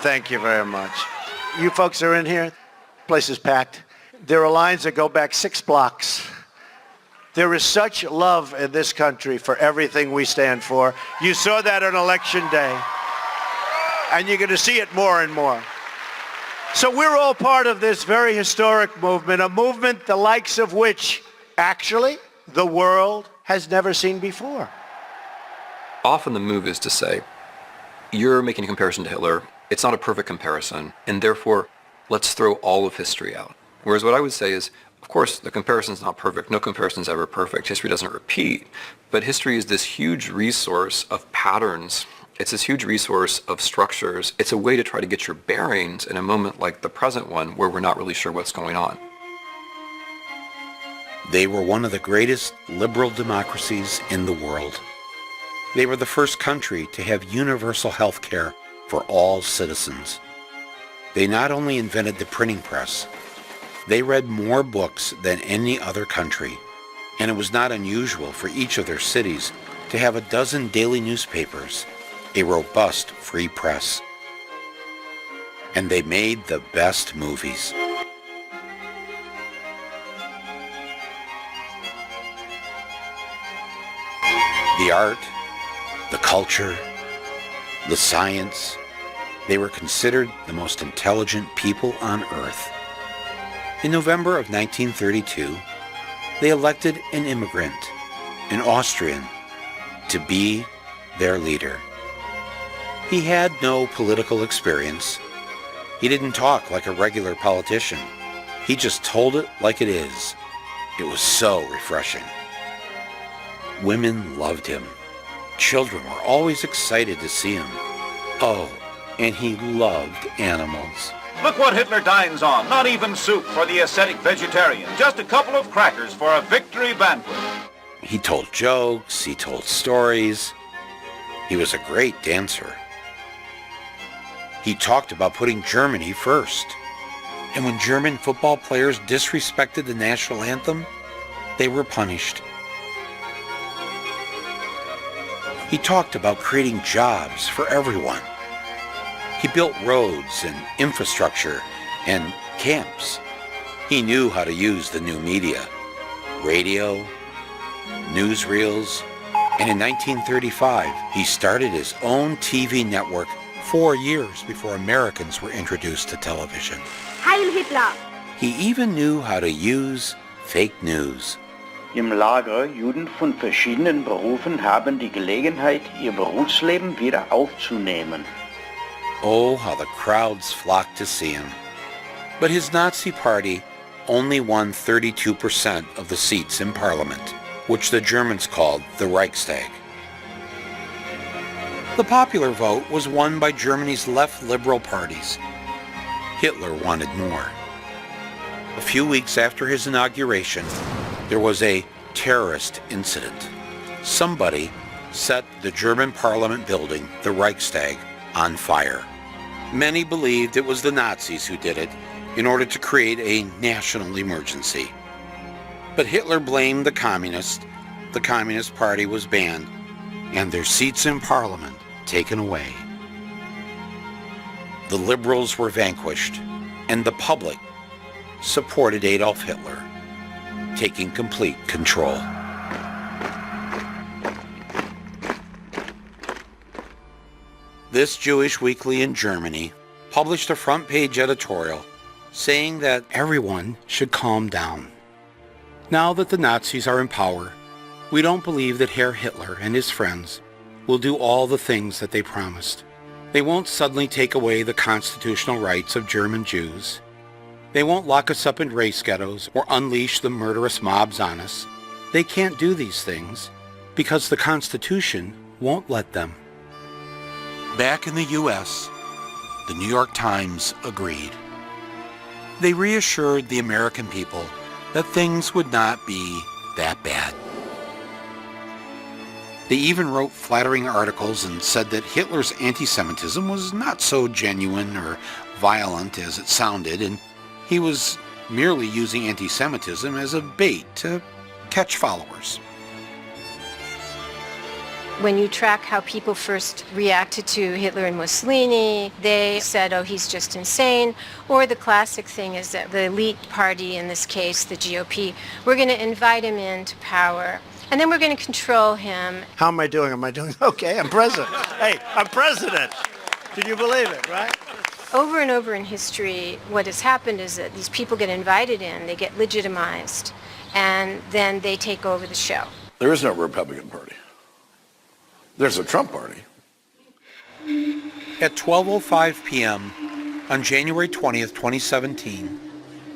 Thank you very much. You folks are in here. Place is packed. There are lines that go back 6 blocks. There is such love in this country for everything we stand for. You saw that on Election Day. And you're going to see it more and more. So we're all part of this very historic movement, a movement the likes of which, actually, the world has never seen before. Often the move is to say, you're making a comparison to Hitler. It's not a perfect comparison, and therefore, let's throw all of history out. Whereas what I would say is, of course, the comparison's not perfect. No comparison's ever perfect. History doesn't repeat. But history is this huge resource of patterns. It's this huge resource of structures. It's a way to try to get your bearings in a moment like the present one where we're not really sure what's going on. They were one of the greatest liberal democracies in the world. They were the first country to have universal health care for all citizens. They not only invented the printing press, they read more books than any other country, and it was not unusual for each of their cities to have a dozen daily newspapers, a robust free press. And they made the best movies. The art, the culture, the science, they were considered the most intelligent people on earth. In November of 1932, they elected an immigrant, an Austrian, to be their leader. He had no political experience. He didn't talk like a regular politician. He just told it like it is. It was so refreshing. Women loved him. Children were always excited to see him. Oh, and he loved animals. Look what Hitler dines on. Not even soup for the ascetic vegetarian. Just a couple of crackers for a victory banquet. He told jokes. He told stories. He was a great dancer. He talked about putting Germany first. And when German football players disrespected the national anthem, they were punished. He talked about creating jobs for everyone. He built roads and infrastructure and camps. He knew how to use the new media, radio, newsreels, and in 1935, he started his own TV network 4 years before Americans were introduced to television. Heil Hitler! He even knew how to use fake news. Im Lager Juden von verschiedenen Berufen haben die Gelegenheit, ihr Berufsleben wieder aufzunehmen. Oh, how the crowds flocked to see him. But his Nazi party only won 32% of the seats in parliament, which the Germans called the Reichstag. The popular vote was won by Germany's left liberal parties. Hitler wanted more. A few weeks after his inauguration, there was a terrorist incident. Somebody set the German parliament building, the Reichstag, on fire. Many believed it was the Nazis who did it in order to create a national emergency. But Hitler blamed the Communists. The Communist Party was banned, and their seats in parliament taken away. The liberals were vanquished, and the public supported Adolf Hitler, taking complete control. This Jewish weekly in Germany published a front-page editorial saying that everyone should calm down. Now that the Nazis are in power, we don't believe that Herr Hitler and his friends will do all the things that they promised. They won't suddenly take away the constitutional rights of German Jews. They won't lock us up in race ghettos or unleash the murderous mobs on us. They can't do these things because the Constitution won't let them. Back in the U.S., the New York Times agreed. They reassured the American people that things would not be that bad. They even wrote flattering articles and said that Hitler's anti-Semitism was not so genuine or violent as it sounded, and he was merely using anti-Semitism as a bait to catch followers. When you track how people first reacted to Hitler and Mussolini, they said, oh, he's just insane. Or the classic thing is that the elite party, in this case, the GOP, we're going to invite him into power, and then we're going to control him. How am I doing? Am I doing okay? I'm president. Hey, I'm president. Can you believe it, right? Over and over in history, what has happened is that these people get invited in, they get legitimized, and then they take over the show. There is no Republican Party. There's a Trump Party. At 12:05 p.m. on January 20th, 2017,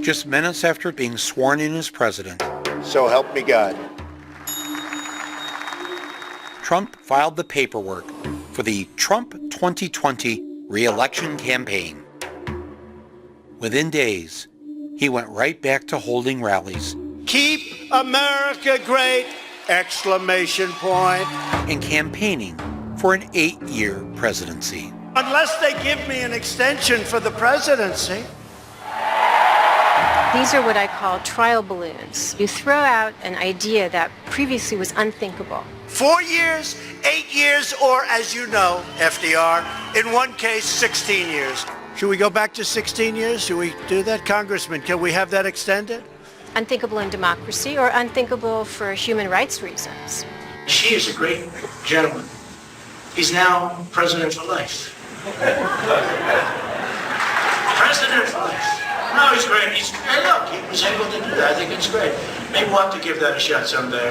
just minutes after being sworn in as president, So help me God. Trump filed the paperwork for the Trump 2020 re-election campaign. Within days, he went right back to holding rallies Keep America great! Exclamation point. and campaigning for an 8-year presidency. Unless they give me an extension for the presidency. These are what I call trial balloons. You throw out an idea that previously was unthinkable. 4 years, 8 years, or as you know, FDR, in one case, 16 years. Should we go back to 16 years? Should we do that? Congressman, can we have that extended? Unthinkable in democracy or unthinkable for human rights reasons. Xi is a great gentleman. He's now president for life. President for life. No, he's great. Hey, look, he was able to do that. I think it's great. Maybe we'll have to give that a shot someday.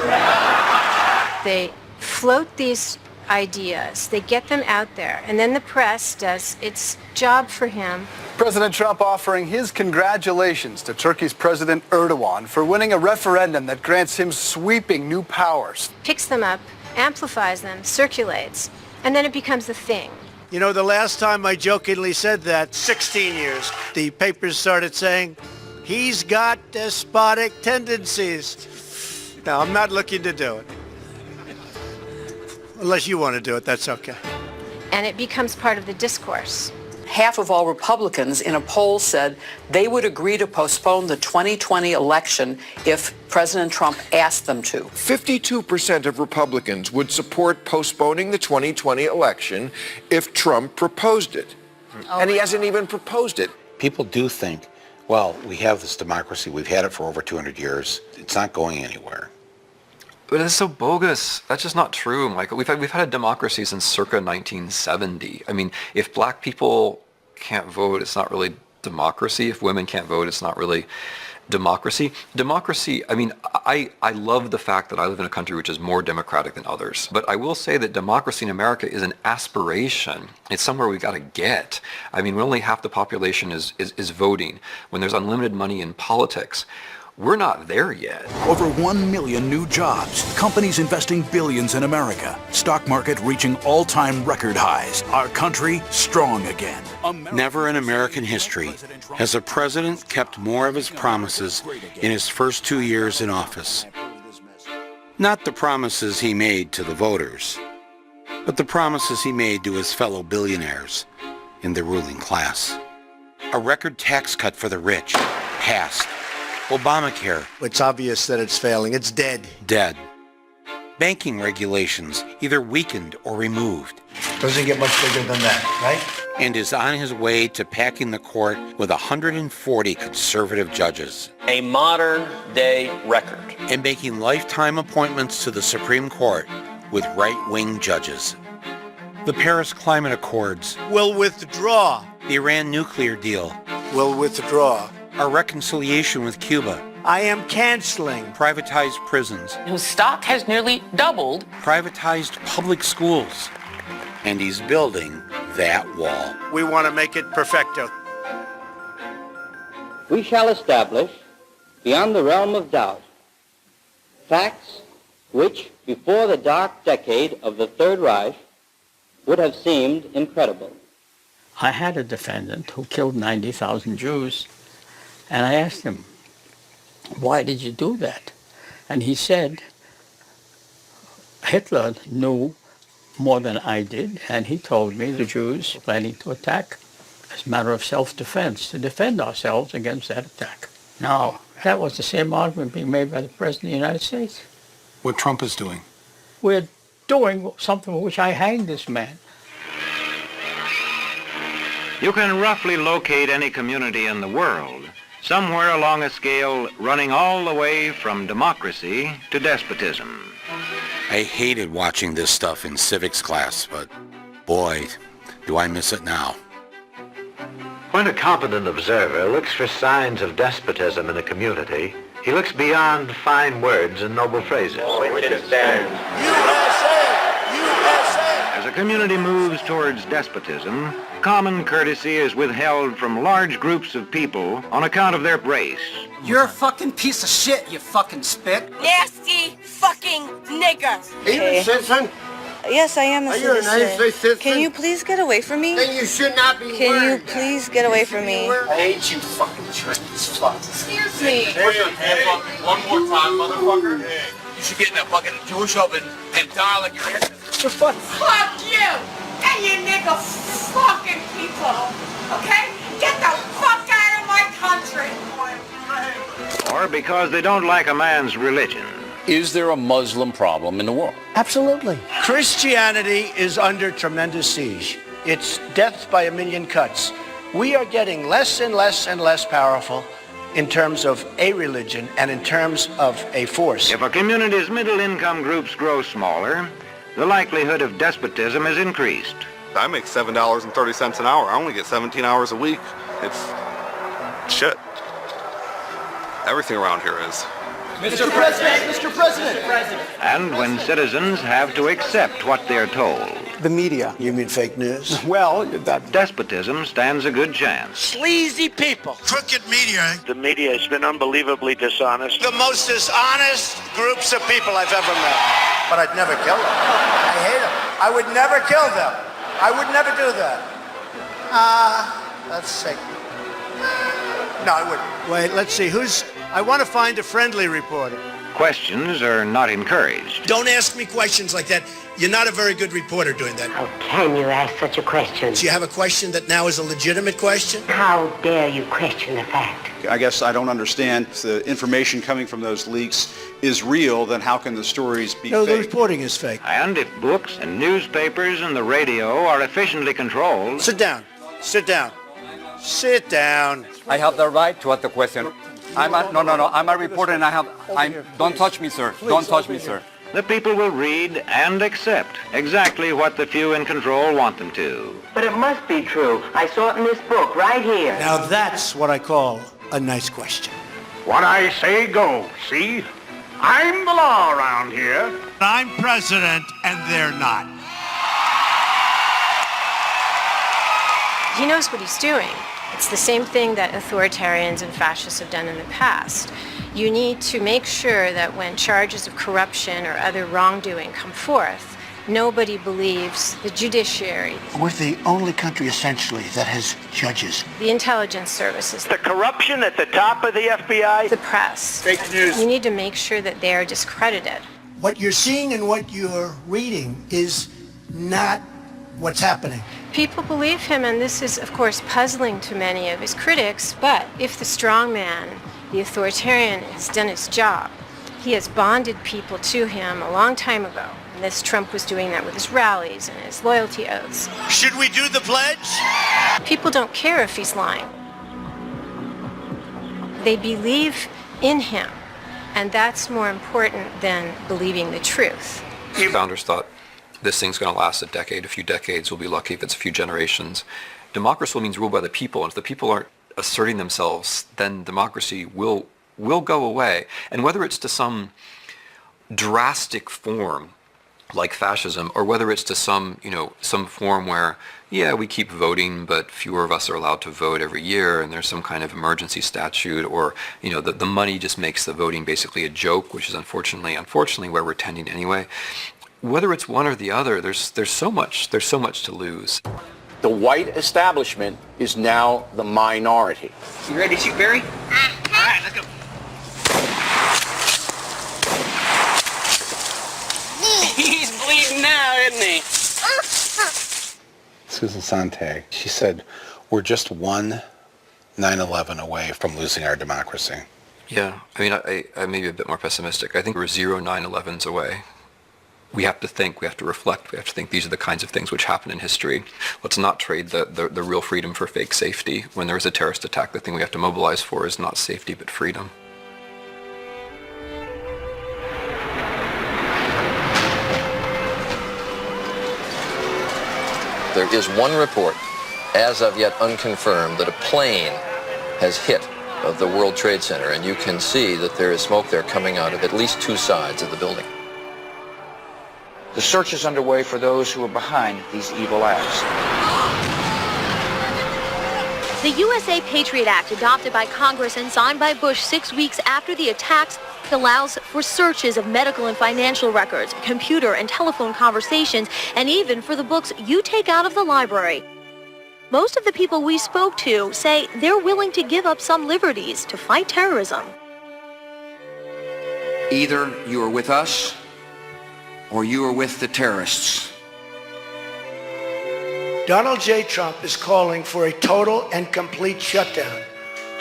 They float these ideas, they get them out there, and then the press does its job for him. President Trump offering his congratulations to Turkey's President Erdogan for winning a referendum that grants him sweeping new powers. Picks them up, amplifies them, circulates, and then it becomes a thing. You know, the last time I jokingly said that, 16 years, the papers started saying, he's got despotic tendencies. Now, I'm not looking to do it. Unless you want to do it, that's okay. And it becomes part of the discourse. Half of all Republicans in a poll said they would agree to postpone the 2020 election if President Trump asked them to. 52% of Republicans would support postponing the 2020 election if Trump proposed it. And he hasn't even proposed it. People do think, well, we have this democracy. We've had it for over 200 years. It's not going anywhere. But it's so bogus. That's just not true, Michael. We've had a democracy since circa 1970. I mean, if black people can't vote, it's not really democracy. If women can't vote, it's not really democracy. Democracy, I mean, I love the fact that I live in a country which is more democratic than others. But I will say that democracy in America is an aspiration. It's somewhere we've got to get. I mean, when only half the population is voting, when there's unlimited money in politics, we're not there yet. Over 1 million new jobs. Companies investing billions in America. Stock market reaching all-time record highs. Our country strong again. Never in American history has a president kept more of his promises in his first 2 years in office. Not the promises he made to the voters, but the promises he made to his fellow billionaires in the ruling class. A record tax cut for the rich passed. Obamacare. It's obvious that it's failing. It's dead. Dead. Banking regulations either weakened or removed. Doesn't get much bigger than that, right? And is on his way to packing the court with 140 conservative judges. A modern day record. And making lifetime appointments to the Supreme Court with right-wing judges. The Paris Climate Accords. Will withdraw. The Iran nuclear deal. Will withdraw. Our reconciliation with Cuba. I am canceling. Privatized prisons. Whose stock has nearly doubled. Privatized public schools. And he's building that wall. We want to make it perfecto. We shall establish, beyond the realm of doubt, facts which, before the dark decade of the Third Reich, would have seemed incredible. I had a defendant who killed 90,000 Jews. And I asked him, why did you do that? And he said, Hitler knew more than I did, and he told me the Jews were planning to attack as a matter of self-defense, to defend ourselves against that attack. Now, that was the same argument being made by the President of the United States. What Trump is doing. We're doing something for which I hanged this man. You can roughly locate any community in the world, somewhere along a scale running all the way from democracy to despotism. I hated watching this stuff in civics class, but boy, do I miss it now. When a competent observer looks for signs of despotism in a community, he looks beyond fine words and noble phrases. As a community moves towards despotism, common courtesy is withheld from large groups of people on account of their race. You're a fucking piece of shit, you fucking spit. Nasty fucking nigger. Are you a citizen? Yes, I am a citizen. Are you a United States citizen? Can you please get away from me? Then you should not be Can wearing you that. please get away from me? I hate you fucking trans fuck. Excuse me. One more time, motherfucker. You should get in that fucking Jewish oven and die like your head. Fuck you and you nigger fucking people. Okay? Get the fuck out of my country. Or because they don't like a man's religion. Is there a Muslim problem in the world? Absolutely. Christianity is under tremendous siege. It's death by a million cuts. We are getting less and less and less powerful in terms of a religion and in terms of a force. If a community's middle-income groups grow smaller, the likelihood of despotism is increased. I make $7.30 an hour. I only get 17 hours a week. It's shit. Everything around here is. Mr. President! Mr. President! And when citizens have to accept what they're told. The media. You mean fake news? Well, despotism stands a good chance. Sleazy people. Crooked media. The media has been unbelievably dishonest. The most dishonest groups of people I've ever met. But I'd never kill them. I hate them. I would never kill them. I would never do that. Let's see. No, I wouldn't. Wait, let's see. I want to find a friendly reporter. Questions are not encouraged. Don't ask me questions like that. You're not a very good reporter doing that. How can you ask such a question? Do you have a question that now is a legitimate question? How dare you question the fact? I guess I don't understand. If the information coming from those leaks is real, then how can the stories be No, the fake? reporting is fake. And if books and newspapers and the radio are efficiently controlled... Sit down. Sit down. Sit down. I have the right to ask the question. I'm a reporter and don't touch me, sir. Don't touch me, sir. The people will read and accept exactly what the few in control want them to. But it must be true. I saw it in this book right here. Now that's what I call a nice question. What I say goes, see? I'm the law around here. I'm president and they're not. He knows what he's doing. It's the same thing that authoritarians and fascists have done in the past. You need to make sure that when charges of corruption or other wrongdoing come forth, nobody believes the judiciary, We're the only country, essentially, that has judges. the intelligence services, The corruption at the top of the FBI. the press. Fake news. You need to make sure that they are discredited. What you're seeing and what you're reading is not what's happening. People believe him, and this is, of course, puzzling to many of his critics, but if the strongman, the authoritarian, has done his job, he has bonded people to him a long time ago. And this Trump was doing that with his rallies and his loyalty oaths. Should we do the pledge? People don't care if he's lying. They believe in him, and that's more important than believing the truth. Founders thought this thing's going to last a decade, a few decades. We'll be lucky if it's a few generations. Democracy means rule by the people, and if the people aren't asserting themselves, then democracy will go away. And whether it's to some drastic form like fascism, or whether it's to some form where, yeah, we keep voting, but fewer of us are allowed to vote every year, and there's some kind of emergency statute, or, the money just makes the voting basically a joke, which is unfortunately where we're tending anyway. Whether it's one or the other, there's so much to lose. The white establishment is now the minority. You ready to shoot Barry? All right, let's go. He's bleeding now, isn't he? Susan Sontag, she said, we're just one 9/11 away from losing our democracy. Yeah, I mean, I may be a bit more pessimistic. I think we're 0 9/11s away. We have to think, we have to reflect, we have to think these are the kinds of things which happen in history. Let's not trade the real freedom for fake safety. When there is a terrorist attack, the thing we have to mobilize for is not safety, but freedom. There is one report, as of yet unconfirmed, that a plane has hit of the World Trade Center, and you can see that there is smoke there coming out of at least two sides of the building. The search is underway for those who are behind these evil acts. The USA Patriot Act, adopted by Congress and signed by Bush 6 weeks after the attacks, allows for searches of medical and financial records, computer and telephone conversations, and even for the books you take out of the library. Most of the people we spoke to say they're willing to give up some liberties to fight terrorism. Either you are with us, or you are with the terrorists. Donald J. Trump is calling for a total and complete shutdown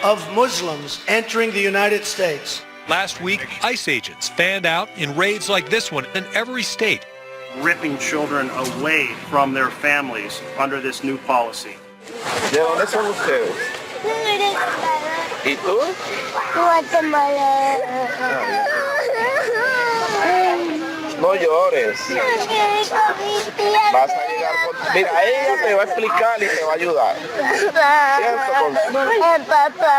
of Muslims entering the United States. Last week, ICE agents fanned out in raids like this one in every state. Ripping children away from their families under this new policy. ¿De dónde son ustedes? ¿Y tú? Guatemala. No llores. Vas a llegar con... Mira, ella te va a explicar y te va a ayudar. Papá.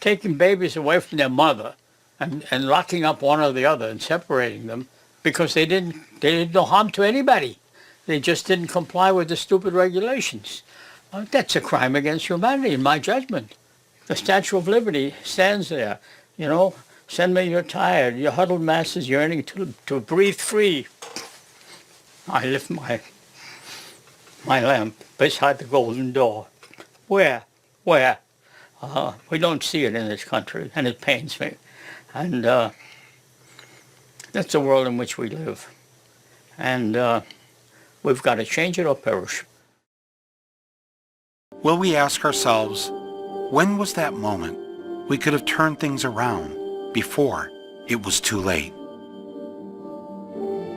Taking babies away from their mother and locking up one or the other and separating them because they didn't do harm to anybody. They just didn't comply with the stupid regulations. That's a crime against humanity, in my judgment. The Statue of Liberty stands there, you know, send me you're tired, your huddled masses yearning to breathe free. I lift my lamp beside the golden door. Where? We don't see it in this country, and it pains me. And that's the world in which we live. And we've got to change it or perish. Will we ask ourselves, when was that moment we could have turned things around before it was too late?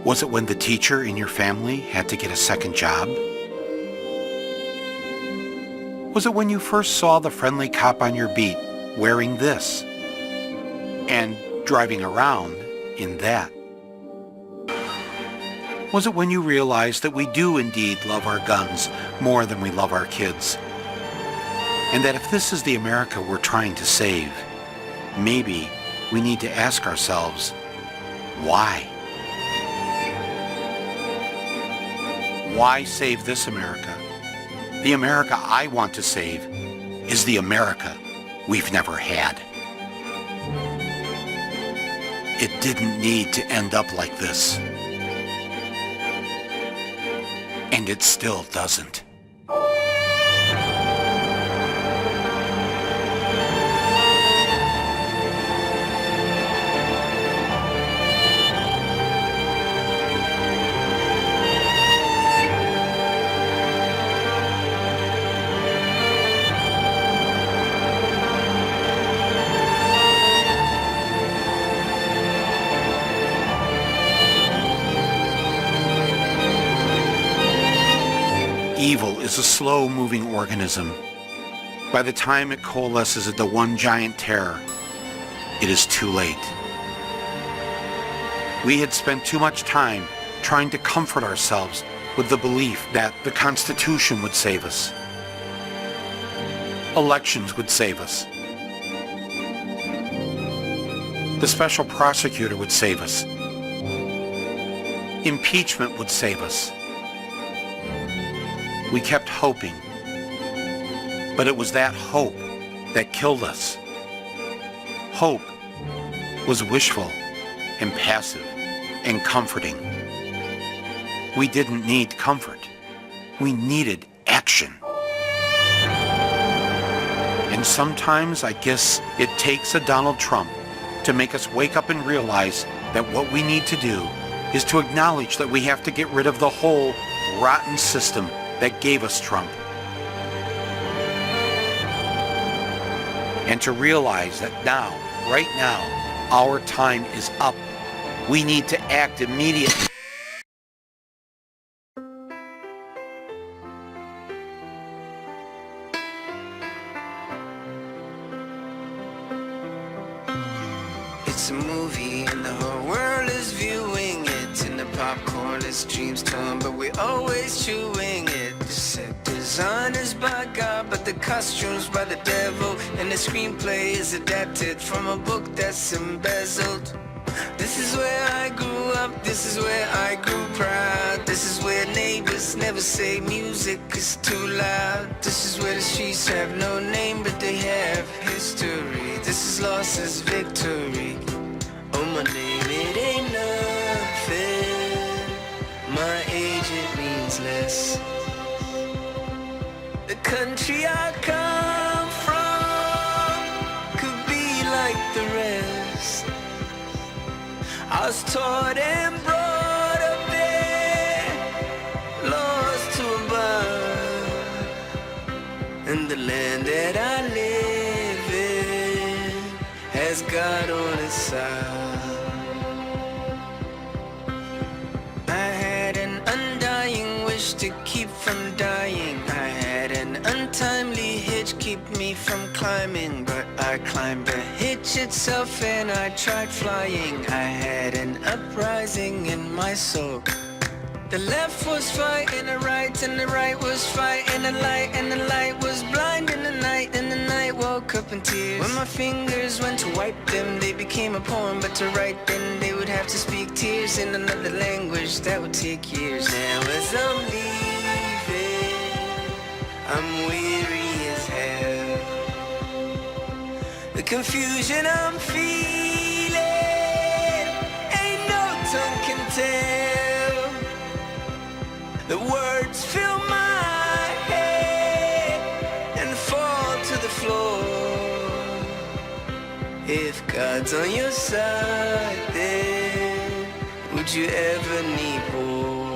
Was it when the teacher in your family had to get a second job? Was it when you first saw the friendly cop on your beat wearing this and driving around in that? Was it when you realized that we do indeed love our guns more than we love our kids? And that if this is the America we're trying to save, maybe we need to ask ourselves, why? Why save this America? The America I want to save is the America we've never had. It didn't need to end up like this. And it still doesn't. Evil is a slow-moving organism. By the time it coalesces into one giant terror, it is too late. We had spent too much time trying to comfort ourselves with the belief that the Constitution would save us. Elections would save us. The special prosecutor would save us. Impeachment would save us. We kept hoping, but it was that hope that killed us. Hope was wishful and passive and comforting. We didn't need comfort. We needed action. And sometimes I guess it takes a Donald Trump to make us wake up and realize that what we need to do is to acknowledge that we have to get rid of the whole rotten system that gave us Trump. And to realize that now, right now, our time is up We need to act immediately. It's a movie and the whole world is viewing it. And the popcorn is dreams torn, but we're always chewing it. The set design is by God, but the costumes by the devil. And the screenplay is adapted from a book that's embezzled. This is where I grew up, this is where I grew proud. This is where neighbors never say music is too loud. This is where the streets have no name, but they have history. This is loss as victory. Oh, my name, it ain't nothing. My age, it means less. The country I come from could be like the rest. I was taught and brought up there, laws to abide, and the land that I live in has God on its side. I had an undying wish to keep from dying. I had an untimely hitch keep me from climbing, but I climbed the hitch itself and I tried flying. I had an uprising in my soul. The left was fighting the right, and the right was fighting the light, and the light was blind in the night, and the night woke up in tears. When my fingers went to wipe them, they became a poem, but to write them, they would have to speak tears in another language that would take years. Now as I'm leaving, I'm weary as hell. The confusion I'm feeling, ain't no tongue can tell. The words fill my head and fall to the floor. If God's on your side, then would you ever need war?